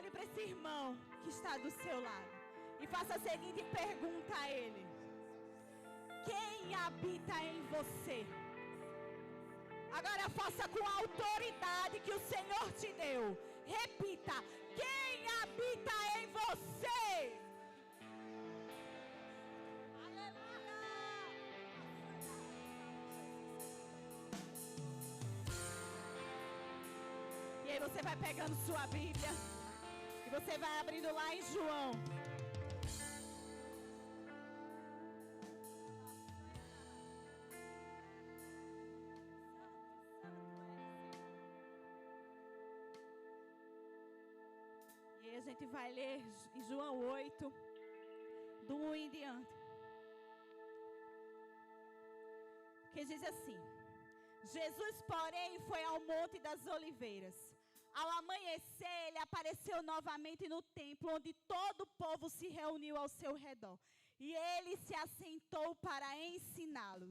Olhe para esse irmão que está do seu lado e faça a seguinte pergunta a ele: quem habita em você? Agora faça com a autoridade que o Senhor te deu. Repita: quem habita em você? E aí você vai pegando sua Bíblia e você vai abrindo lá em João. E aí a gente vai ler em João 8, do 1 em diante. Que diz assim: Jesus, porém, foi ao Monte das Oliveiras. Ao amanhecer, ele apareceu novamente no templo, onde todo o povo se reuniu ao seu redor. E ele se assentou para ensiná-lo.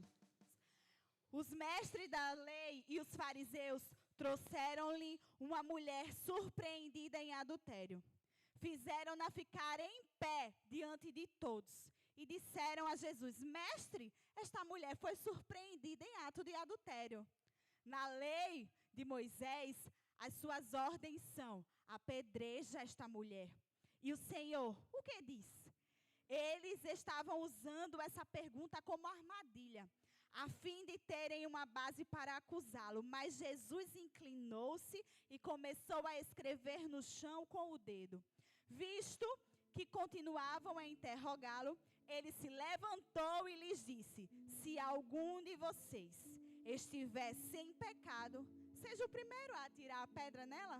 Os mestres da lei e os fariseus trouxeram-lhe uma mulher surpreendida em adultério. Fizeram-na ficar em pé diante de todos. E disseram a Jesus: Mestre, esta mulher foi surpreendida em ato de adultério. Na lei de Moisés, as suas ordens são: apedreja esta mulher. E o Senhor, o que diz? Eles estavam usando essa pergunta como armadilha, a fim de terem uma base para acusá-lo. Mas Jesus inclinou-se e começou a escrever no chão com o dedo. Visto que continuavam a interrogá-lo, ele se levantou e lhes disse: se algum de vocês estiver sem pecado, seja o primeiro a atirar a pedra nela.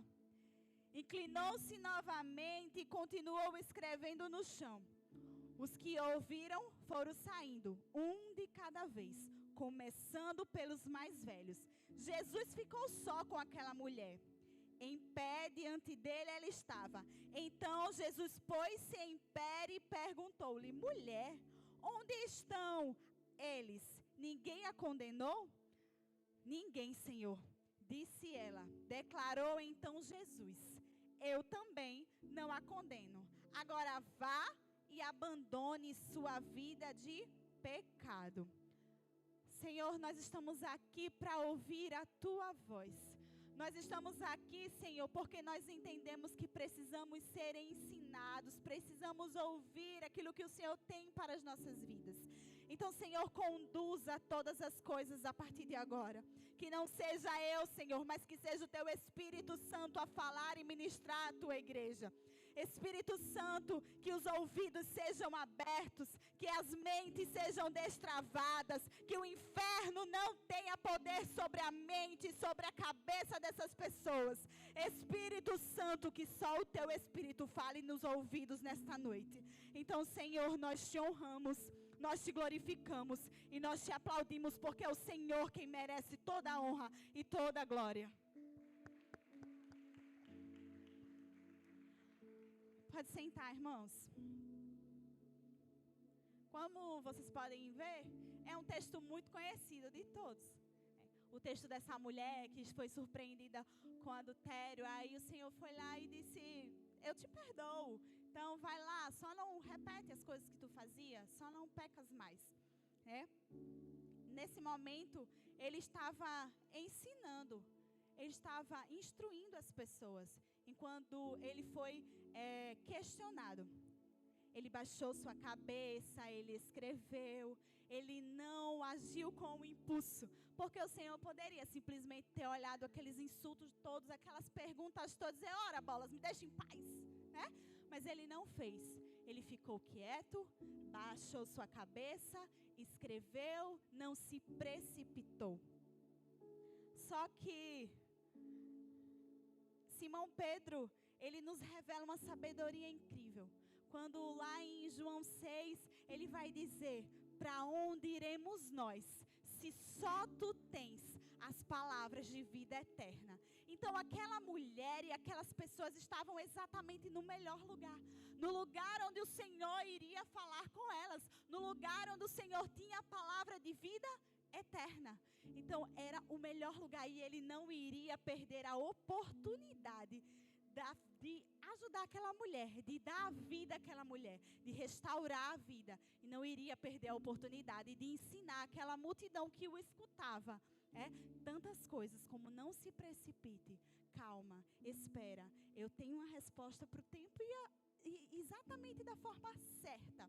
Inclinou-se novamente e continuou escrevendo no chão. Os que ouviram foram saindo, um de cada vez, começando pelos mais velhos. Jesus ficou só com aquela mulher. Em pé diante dele ela estava. Então Jesus pôs-se em pé e perguntou-lhe: mulher, onde estão eles? Ninguém a condenou? Ninguém, Senhor, disse ela. Declarou então Jesus: eu também não a condeno. Agora vá e abandone sua vida de pecado. Senhor, nós estamos aqui para ouvir a tua voz. Nós estamos aqui, Senhor, porque nós entendemos que precisamos ser ensinados, precisamos ouvir aquilo que o Senhor tem para as nossas vidas. Então, Senhor, conduza todas as coisas a partir de agora. Que não seja eu, Senhor, mas que seja o teu Espírito Santo a falar e ministrar a tua igreja. Espírito Santo, que os ouvidos sejam abertos, que as mentes sejam destravadas, que o inferno não tenha poder sobre a mente, sobre a cabeça dessas pessoas. Espírito Santo, que só o teu Espírito fale nos ouvidos nesta noite. Então, Senhor, nós te honramos, nós te glorificamos e nós te aplaudimos, porque é o Senhor quem merece toda a honra e toda a glória. Pode sentar, irmãos. Como vocês podem ver, é um texto muito conhecido de todos. O texto dessa mulher que foi surpreendida com adultério. Aí o Senhor foi lá e disse: eu te perdoo. Então vai lá, só não repete as coisas que tu fazia, só não pecas mais. Nesse momento, ele estava ensinando. Ele estava instruindo as pessoas. Enquanto ele foi questionado. Ele baixou sua cabeça, ele escreveu, ele não agiu com o impulso. Porque o Senhor poderia simplesmente ter olhado aqueles insultos todos, aquelas perguntas todas, e dizer: ora bolas, me deixa em paz. Né? Mas ele não fez. Ele ficou quieto, baixou sua cabeça, escreveu, não se precipitou. Só que Simão Pedro, ele nos revela uma sabedoria incrível. Quando lá em João 6, ele vai dizer: para onde iremos nós, se só tu tens as palavras de vida eterna? Então aquela mulher e aquelas pessoas estavam exatamente no melhor lugar. No lugar onde o Senhor iria falar com elas. No lugar onde o Senhor tinha a palavra de vida eterna. Então era o melhor lugar e ele não iria perder a oportunidade de ajudar aquela mulher, de dar a vida àquela mulher, de restaurar a vida. E não iria perder a oportunidade de ensinar aquela multidão que o escutava. Tantas coisas como não se precipite, calma, espera. Eu tenho uma resposta para o tempo e exatamente da forma certa.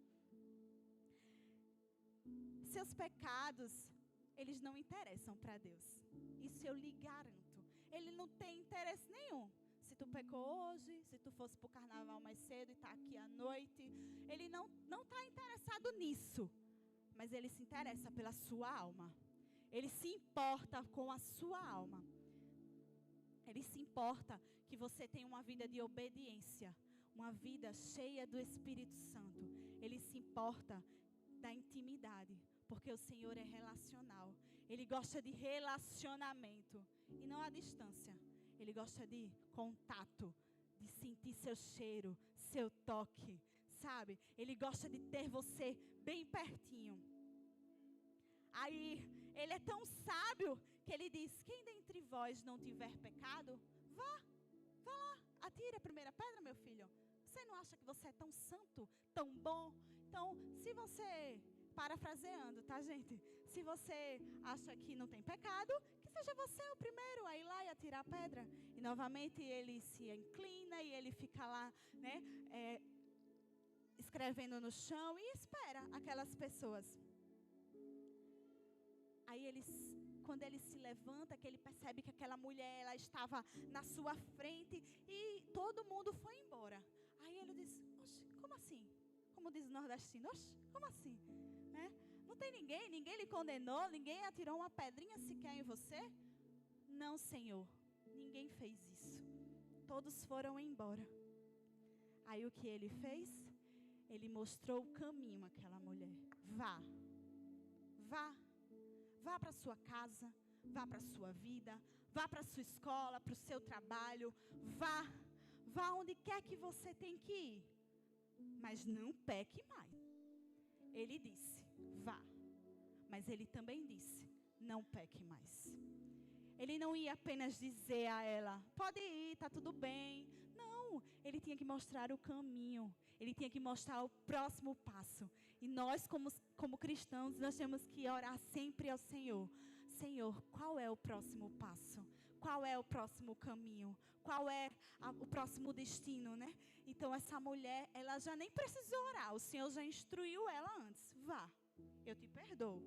Seus pecados, eles não interessam para Deus. Isso eu lhe garanto. Ele não tem interesse nenhum. Se tu pecou hoje, se tu fosse para o carnaval mais cedo e está aqui à noite, ele não está interessado nisso. Mas ele se interessa pela sua alma. Ele se importa com a sua alma. Ele se importa que você tenha uma vida de obediência, uma vida cheia do Espírito Santo. Ele se importa da intimidade, porque o Senhor é relacional. Ele gosta de relacionamento e não a distância. Ele gosta de contato, de sentir seu cheiro, seu toque, sabe? Ele gosta de ter você bem pertinho. Aí, ele é tão sábio que ele diz: quem dentre vós não tiver pecado, vá lá, atire a primeira pedra, meu filho. Você não acha que você é tão santo, tão bom? Então, se você, parafraseando, tá, gente? Se você acha que não tem pecado, que seja você o primeiro a ir lá e atirar a pedra. E novamente ele se inclina e ele fica lá, né, escrevendo no chão e espera aquelas pessoas. Aí quando ele se levanta, que ele percebe que aquela mulher, ela estava na sua frente e todo mundo foi embora. Aí ele diz: oxe, como assim? Como diz o nordestino, oxe, como assim? Não tem ninguém lhe condenou, ninguém atirou uma pedrinha sequer em você? Não, Senhor, ninguém fez isso. Todos foram embora. Aí o que ele fez? Ele mostrou o caminho àquela mulher. Vá para a sua casa, vá para a sua vida, vá para a sua escola, para o seu trabalho, vá onde quer que você tem que ir, mas não peque mais. Ele disse: vá, mas ele também disse: não peque mais. Ele não ia apenas dizer a ela: pode ir, está tudo bem. Não, ele tinha que mostrar o caminho. Ele tinha que mostrar o próximo passo. E nós, como cristãos, nós temos que orar sempre ao Senhor. Senhor, qual é o próximo passo? Qual é o próximo caminho? Qual é o próximo destino, né? Então, essa mulher, ela já nem precisou orar. O Senhor já instruiu ela antes. Vá, eu te perdoo.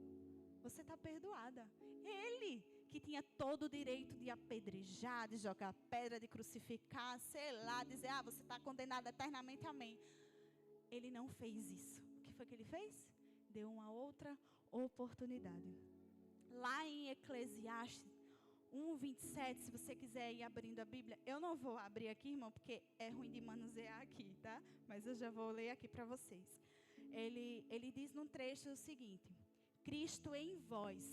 Você está perdoada. Ele, que tinha todo o direito de apedrejar, de jogar pedra, de crucificar, sei lá, dizer: você está condenada eternamente, amém. Ele não fez isso. O que foi que ele fez? Deu uma outra oportunidade. Lá em Eclesiastes 1:27, se você quiser ir abrindo a Bíblia, eu não vou abrir aqui, irmão, porque é ruim de manusear aqui, tá? Mas eu já vou ler aqui para vocês. Ele diz num trecho o seguinte: Cristo em vós,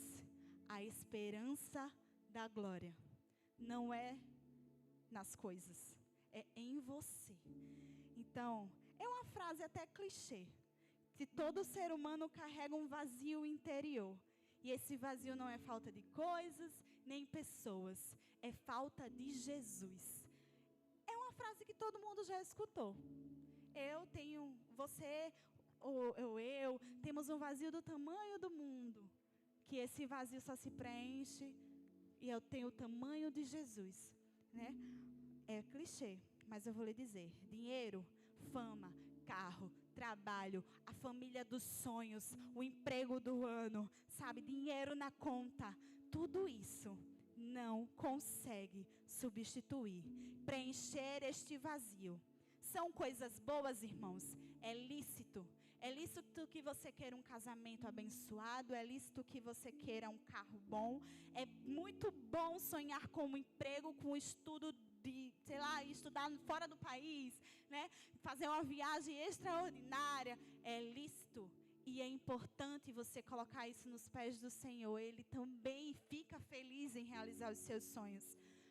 a esperança da glória. Não é nas coisas, é em você. Então, é uma frase até clichê, que todo ser humano carrega um vazio interior. E esse vazio não é falta de coisas, nem pessoas, é falta de Jesus. É uma frase que todo mundo já escutou. Eu tenho, você, ou eu, temos um vazio do tamanho do mundo, que esse vazio só se preenche, e eu tenho o tamanho de Jesus, né? É clichê, mas eu vou lhe dizer: dinheiro, fama, carro, trabalho, a família dos sonhos, o emprego do ano, sabe, dinheiro na conta, tudo isso não consegue substituir, preencher este vazio. São coisas boas, irmãos. É lícito que você queira um casamento abençoado, é lícito que você queira um carro bom, é muito bom sonhar com um emprego, com um estudo de, sei lá, estudar fora do país, né? Fazer uma viagem extraordinária, é lícito. E é importante você colocar isso nos pés do Senhor. Ele também fica feliz em realizar os seus sonhos.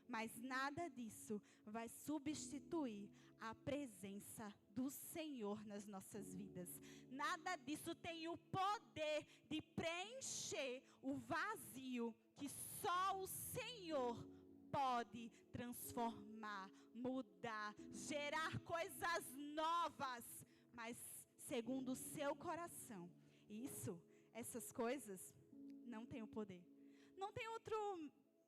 Mas nada disso vai substituir a presença do Senhor nas nossas vidas. Nada disso tem o poder de preencher o vazio que só o Senhor pode transformar, mudar, gerar coisas novas, mas segundo o seu coração. Essas coisas não têm o poder. Não tem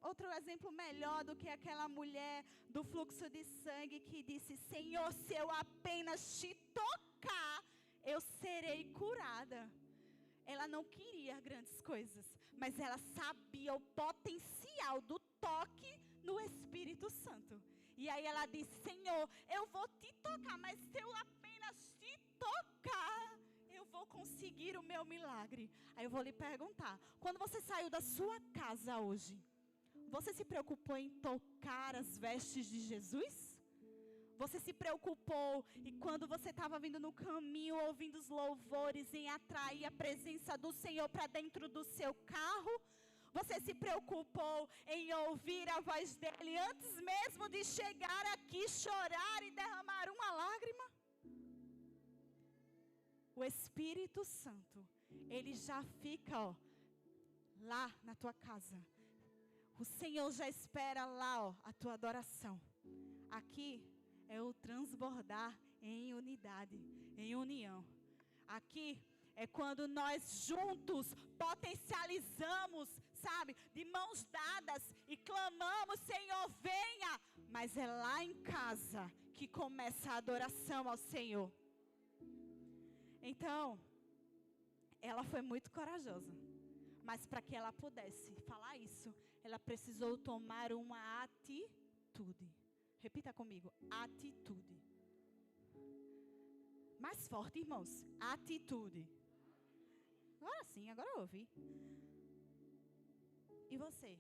outro exemplo melhor do que aquela mulher do fluxo de sangue que disse: Senhor, se eu apenas te tocar, eu serei curada. Ela não queria grandes coisas, mas ela sabia o potencial do toque no Espírito Santo. E aí ela disse: Senhor, eu vou te tocar, mas se eu apenas te tocar, eu vou conseguir o meu milagre. Aí eu vou lhe perguntar: quando você saiu da sua casa hoje, você se preocupou em tocar as vestes de Jesus? Você se preocupou e quando você estava vindo no caminho, ouvindo os louvores, em atrair a presença do Senhor para dentro do seu carro? Você se preocupou em ouvir a voz dele antes mesmo de chegar aqui, chorar e derramar uma lágrima? O Espírito Santo, ele já fica, lá na tua casa. O Senhor já espera lá, a tua adoração. Aqui é o transbordar em unidade, em união. Aqui é quando nós juntos potencializamos, sabe, de mãos dadas e clamamos: Senhor, venha. Mas é lá em casa que começa a adoração ao Senhor. Então, ela foi muito corajosa. Mas para que ela pudesse falar isso, ela precisou tomar uma atitude. Repita comigo: atitude. Mais forte, irmãos. Atitude. Agora sim, agora eu ouvi. E você?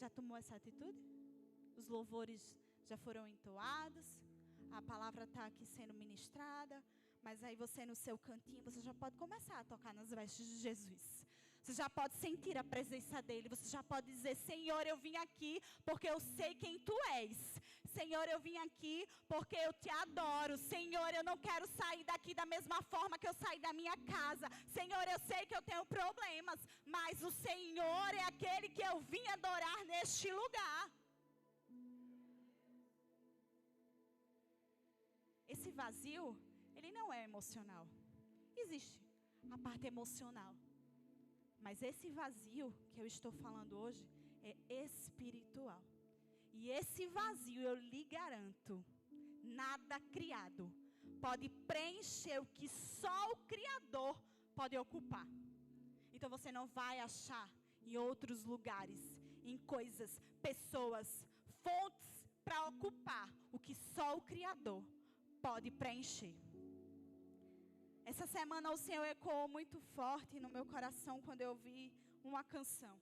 Já tomou essa atitude? Os louvores já foram entoados? A palavra está aqui sendo ministrada? Mas aí você no seu cantinho, você já pode começar a tocar nas vestes de Jesus. Você já pode sentir a presença dele. Você já pode dizer: Senhor, eu vim aqui porque eu sei quem tu és. Senhor, eu vim aqui porque eu te adoro. Senhor, eu não quero sair daqui da mesma forma que eu saí da minha casa. Senhor, eu sei que eu tenho problemas, mas o Senhor é aquele que eu vim adorar neste lugar. Esse vazio, ele não é emocional. Existe a parte emocional. Mas esse vazio que eu estou falando hoje é espiritual. E esse vazio, eu lhe garanto, nada criado pode preencher o que só o Criador pode ocupar. Então você não vai achar em outros lugares, em coisas, pessoas, fontes para ocupar o que só o Criador pode preencher. Essa semana o Senhor ecoou muito forte no meu coração quando eu ouvi uma canção.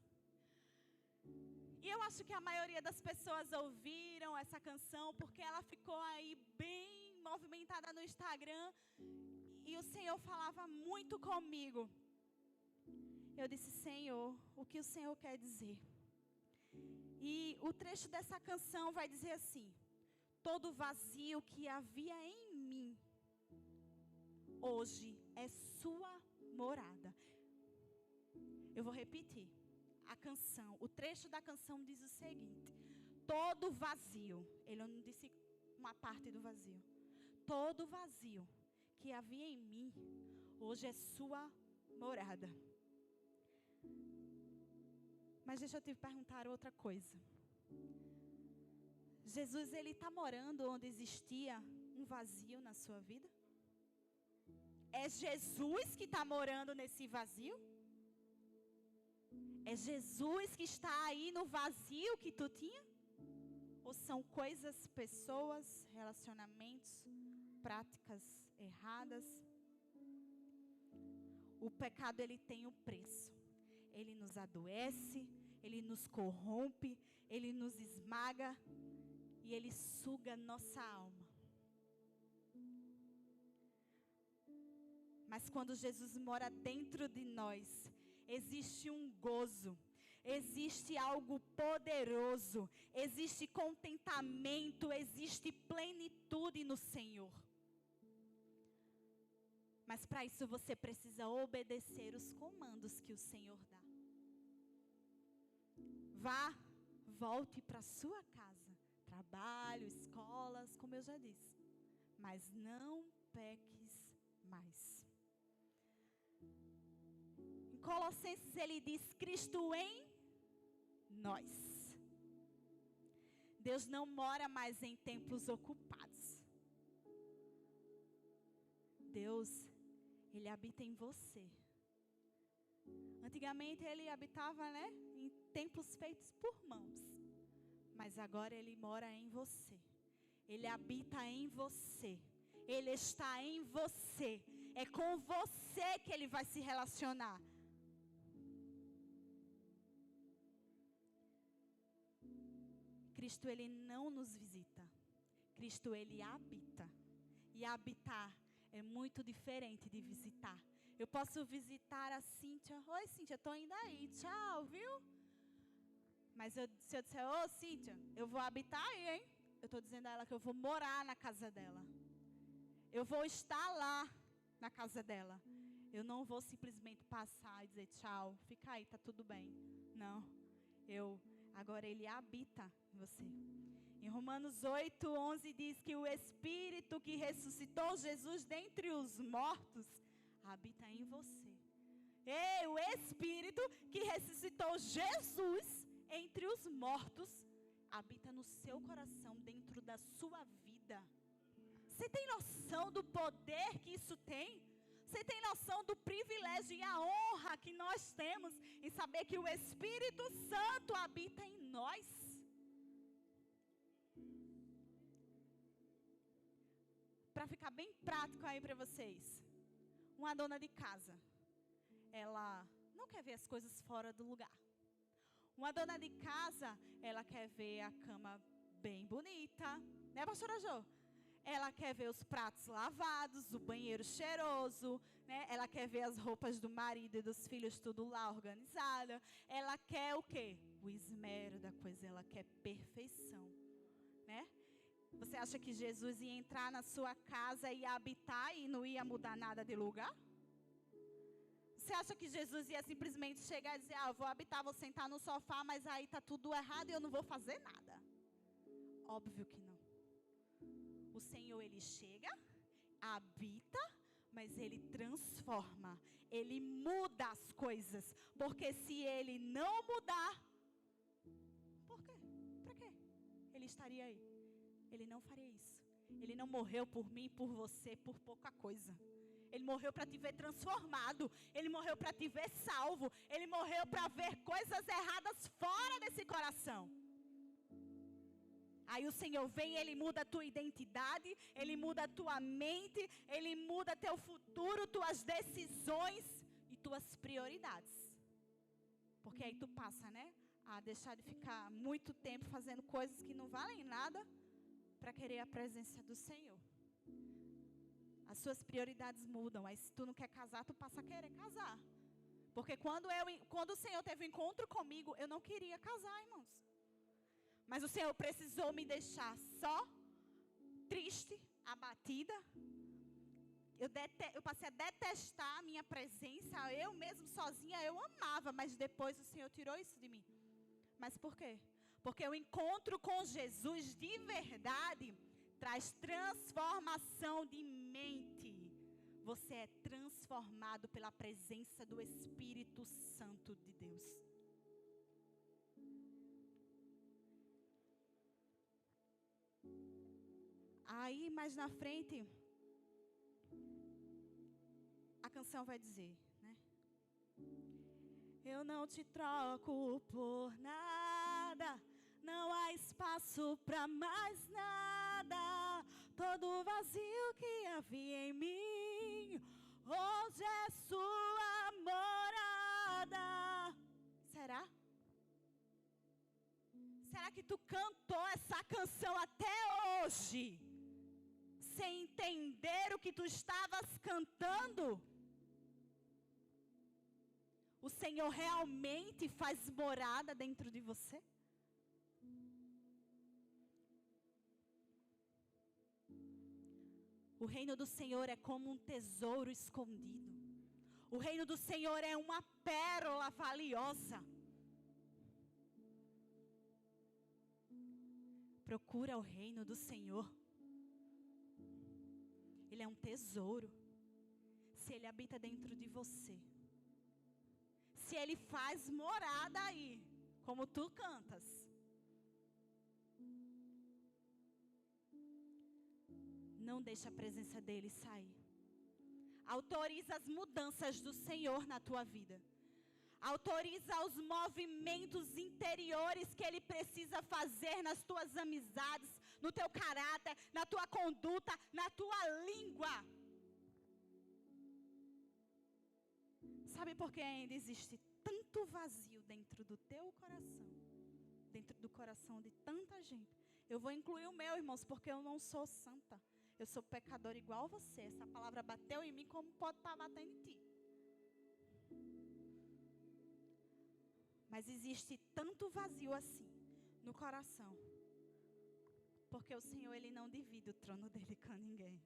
E eu acho que a maioria das pessoas ouviram essa canção porque ela ficou aí bem movimentada no Instagram. E o Senhor falava muito comigo. Eu disse: Senhor, o que o Senhor quer dizer? E o trecho dessa canção vai dizer assim: todo vazio que havia em mim, hoje é sua morada. Eu vou repetir a canção. O trecho da canção diz o seguinte: todo vazio, ele não disse uma parte do vazio. Todo vazio que havia em mim, hoje é sua morada. Mas deixa eu te perguntar outra coisa. Jesus, ele está morando onde existia um vazio na sua vida? É Jesus que está morando nesse vazio? É Jesus que está aí no vazio que tu tinha? Ou são coisas, pessoas, relacionamentos, práticas erradas? O pecado, ele tem um preço. Ele nos adoece, ele nos corrompe, ele nos esmaga e ele suga nossa alma. Mas quando Jesus mora dentro de nós, existe um gozo, existe algo poderoso, existe contentamento, existe plenitude no Senhor. Mas para isso você precisa obedecer os comandos que o Senhor dá. Vá, volte para sua casa, trabalho, escolas, como eu já disse. mas não peques mais. Em Colossenses ele diz: Cristo em nós. Deus não mora mais em templos ocupados. Deus, ele habita em você. Antigamente ele habitava, em templos feitos por mãos. Mas agora ele mora em você. Ele habita em você. Ele está em você. É com você que ele vai se relacionar. Cristo, ele não nos visita. Cristo, ele habita. E habitar é muito diferente de visitar. Eu posso visitar a Cíntia. Oi, Cíntia, estou indo aí. Tchau, viu? Mas se eu disser: ô, Cíntia, eu vou habitar aí, hein? Eu estou dizendo a ela que eu vou morar na casa dela. Eu vou estar lá na casa dela. Eu não vou simplesmente passar e dizer: tchau, fica aí, tá tudo bem. Não. Agora ele habita em você. Em Romanos 8:11 diz que o Espírito que ressuscitou Jesus dentre os mortos habita em você. Ei, o Espírito que ressuscitou Jesus entre os mortos habita no seu coração, dentro da sua vida. Você tem noção do poder que isso tem? Você tem noção do privilégio e a honra que nós temos em saber que o Espírito Santo habita em nós? Para ficar bem prático aí para vocês. Uma dona de casa, ela não quer ver as coisas fora do lugar. Uma dona de casa, ela quer ver a cama bem bonita, né, pastora Jô? Ela quer ver os pratos lavados, o banheiro cheiroso, né? Ela quer ver as roupas do marido e dos filhos tudo lá organizado. Ela quer o quê? O esmero da coisa, ela quer perfeição, né? Você acha que Jesus ia entrar na sua casa e ia habitar e não ia mudar nada de lugar? Você acha que Jesus ia simplesmente chegar e dizer: eu vou habitar, vou sentar no sofá, mas aí está tudo errado e eu não vou fazer nada? Óbvio que não. O Senhor, ele chega, habita, mas ele transforma, ele muda as coisas. Porque se ele não mudar, por quê? Para quê? Ele estaria aí. Ele não faria isso. Ele não morreu por mim, por você, por pouca coisa. Ele morreu para te ver transformado. Ele morreu para te ver salvo. Ele morreu para ver coisas erradas fora desse coração. Aí o Senhor vem, ele muda a tua identidade, ele muda a tua mente, ele muda teu futuro, tuas decisões e tuas prioridades. Porque aí tu passa, a deixar de ficar muito tempo fazendo coisas que não valem nada para querer a presença do Senhor. As suas prioridades mudam. Aí se tu não quer casar, tu passa a querer casar. Porque quando o Senhor teve um encontro comigo, eu não queria casar, irmãos. Mas o Senhor precisou me deixar só, triste, abatida. Eu passei a detestar a minha presença. Eu mesmo sozinha, eu amava. Mas depois o Senhor tirou isso de mim. Mas por quê? Porque o encontro com Jesus de verdade traz transformação de mente. Você é transformado pela presença do Espírito Santo de Deus. Aí, mais na frente, a canção vai dizer, eu não te troco por nada, não há espaço para mais nada. Todo vazio que havia em mim, hoje é sua morada. Será? Será que tu cantou essa canção até hoje, sem entender o que tu estavas cantando? O Senhor realmente faz morada dentro de você? O reino do Senhor é como um tesouro escondido. O reino do Senhor é uma pérola valiosa. Procura o reino do Senhor. Ele é um tesouro. Se Ele habita dentro de você. Se Ele faz morada aí, como tu cantas. Não deixa a presença dEle sair. Autoriza as mudanças do Senhor na tua vida. Autoriza os movimentos interiores que Ele precisa fazer nas tuas amizades, no teu caráter, na tua conduta, na tua língua. Sabe por que ainda existe tanto vazio dentro do teu coração? Dentro do coração de tanta gente. Eu vou incluir o meu, irmãos, porque eu não sou santa. Eu sou pecador igual a você. Essa palavra bateu em mim como pode estar batendo em ti. Mas existe tanto vazio assim no coração. Porque o Senhor, Ele não divide o trono dEle com ninguém.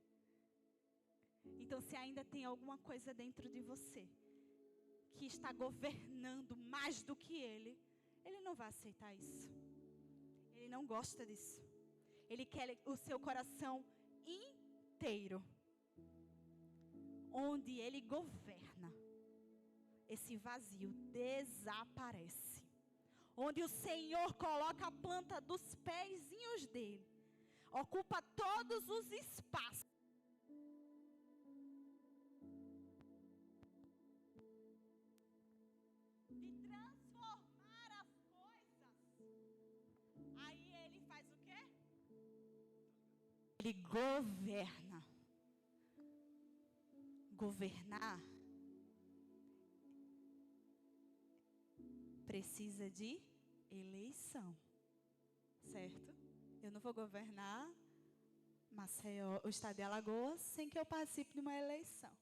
Então, se ainda tem alguma coisa dentro de você que está governando mais do que Ele, Ele não vai aceitar isso. Ele não gosta disso. Ele quer o seu coração inteiro. Onde Ele governa, esse vazio desaparece. Onde o Senhor coloca a planta dos pezinhos dEle, ocupa todos os espaços. De transformar as coisas. Aí Ele faz o quê? Ele governa. Governar precisa de eleição, certo? Eu não vou governar Maceió, o estado de Alagoas, sem que eu participe de uma eleição.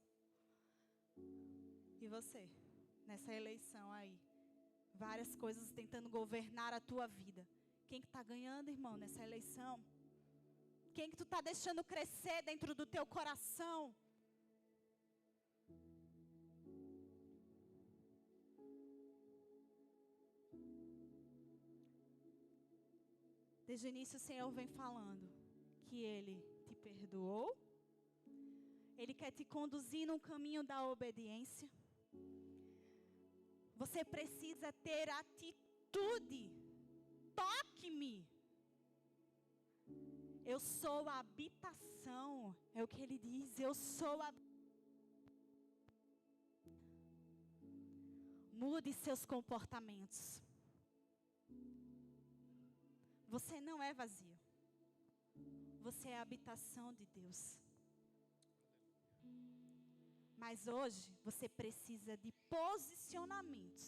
E você, nessa eleição aí, várias coisas tentando governar a tua vida. Quem que está ganhando, irmão, nessa eleição? Quem que tu está deixando crescer dentro do teu coração? Desde o início o Senhor vem falando que Ele te perdoou. Ele quer te conduzir no caminho da obediência. Você precisa ter atitude. Toque-me. Eu sou a habitação. É o que Ele diz. Eu sou a... Mude seus comportamentos. Você não é vazio. Você é a habitação de Deus. Mas hoje você precisa de posicionamentos.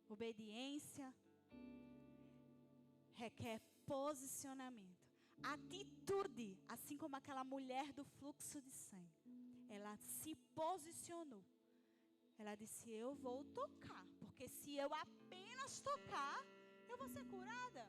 Obediência requer posicionamento. Atitude, assim como aquela mulher do fluxo de sangue. Ela se posicionou. Ela disse, eu vou tocar. Porque se eu apenas tocar, eu vou ser curada.